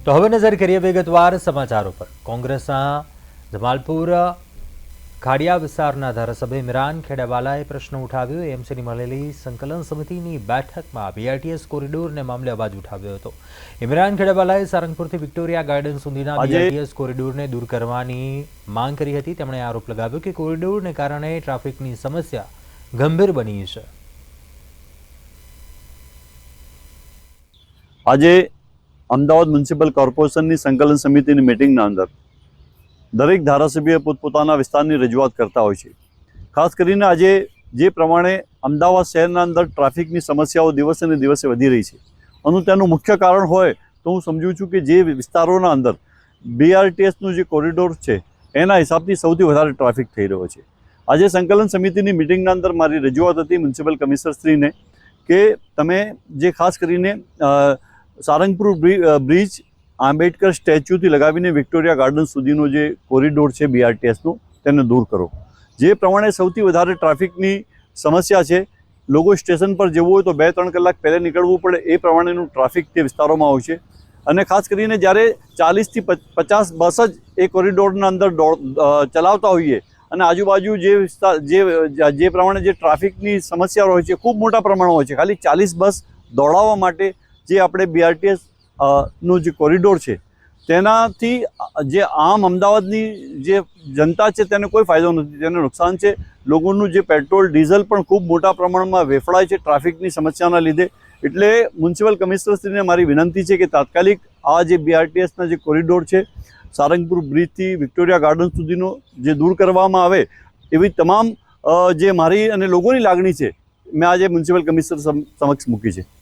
તો હવે નજર કરીએ વિગતવાર સમાચારો પર। કોંગ્રેસના જમાલપુર ખાડિયા વિસ્તારના ધારાસભ્ય ઇમરાન ખેડાવાલાએ પ્રશ્ન ઉઠાવ્યો। એએમસીની મળેલી સંકલન સમિતિની બેઠકમાં બીઆરટીએસ કોરિડોરને મામલે અવાજ ઉઠાવ્યો હતો। ઇમરાન ખેડાવાલાએ સારંગપુરથી વિક્ટોરિયા ગાર્ડન સુધીના બીઆરટીએસ કોરિડોરને દૂર કરવાની માંગ કરી હતી। તેમણે આરોપ લગાવ્યો કે કોરિડોરને કારણે ટ્રાફિકની સમસ્યા ગંભીર બની છે। આજે અમદાવાદ મ્યુનિસિપલ કોર્પોરેશનની સંકલન સમિતિની મીટિંગના અંદર દરેક ધારાસભ્ય પોતપોતાના વિસ્તારની રજૂઆત કરતા હોય છે। ખાસ કરીને આજે જે પ્રમાણે અમદાવાદ શહેરના અંદર ટ્રાફિકની સમસ્યાઓ દિવસે ને દિવસે વધી રહી છે અને તેનું મુખ્ય કારણ હોય તો હું સમજું છું કે જે વિસ્તારોના અંદર બીઆરટીએસનું જે કોરિડોર છે એના હિસાબથી સૌથી વધારે ટ્રાફિક થઈ રહ્યો છે। આજે સંકલન સમિતિની મીટિંગના અંદર મારી રજૂઆત હતી મ્યુનિસિપલ કમિશનરશ્રીને કે તમે જે ખાસ કરીને સારંગપુર બ્રિજ આંબેડકર સ્ટેચ્યુથી લગાવીને વિક્ટોરિયા ગાર્ડન સુધીનો જે કોરિડોર છે બીઆરટીએસનો તેને દૂર કરો। જે પ્રમાણે સૌથી વધારે ટ્રાફિકની સમસ્યા છે, લોકો સ્ટેશન પર જવું હોય તો 2-3 કલાક પહેલાં નીકળવું પડે એ પ્રમાણેનું ટ્રાફિક તે વિસ્તારોમાં હોય છે। અને ખાસ કરીને જ્યારે 40થી 50 બસ જ એ કોરિડોરના અંદર ચલાવતા હોઈએ અને આજુબાજુ જે વિસ્તાર જે પ્રમાણે જે ટ્રાફિકની સમસ્યા હોય છે ખૂબ મોટા પ્રમાણમાં હોય છે, ખાલી 40 બસ દોડાવવા માટે જે આપણે બીઆરટીએસ નું જે કોરિડોર છે તેનાથી જે આમ અમદાવાદની જે જનતા છે તેને કોઈ ફાયદો નથી, તેને નુકસાન છે। લોકોનું જે પેટ્રોલ ડીઝલ પણ ખૂબ મોટા પ્રમાણમાં વેફળાય છે ટ્રાફિકની સમસ્યાના લીધે। એટલે મ્યુનિસિપલ કમિશનરશ્રીને મારી વિનંતી છે કે તાત્કાલિક આ જે બીઆરટીએસના જે કોરિડોર છે સારંગપુર બ્રિજથી વિક્ટોરિયા ગાર્ડન સુધીનો જે દૂર કરવામાં આવે એવી તમામ જે મારી અને લોકોની લાગણી છે મેં આજે મ્યુનિસિપલ કમિશનર સમક્ષ મૂકી છે।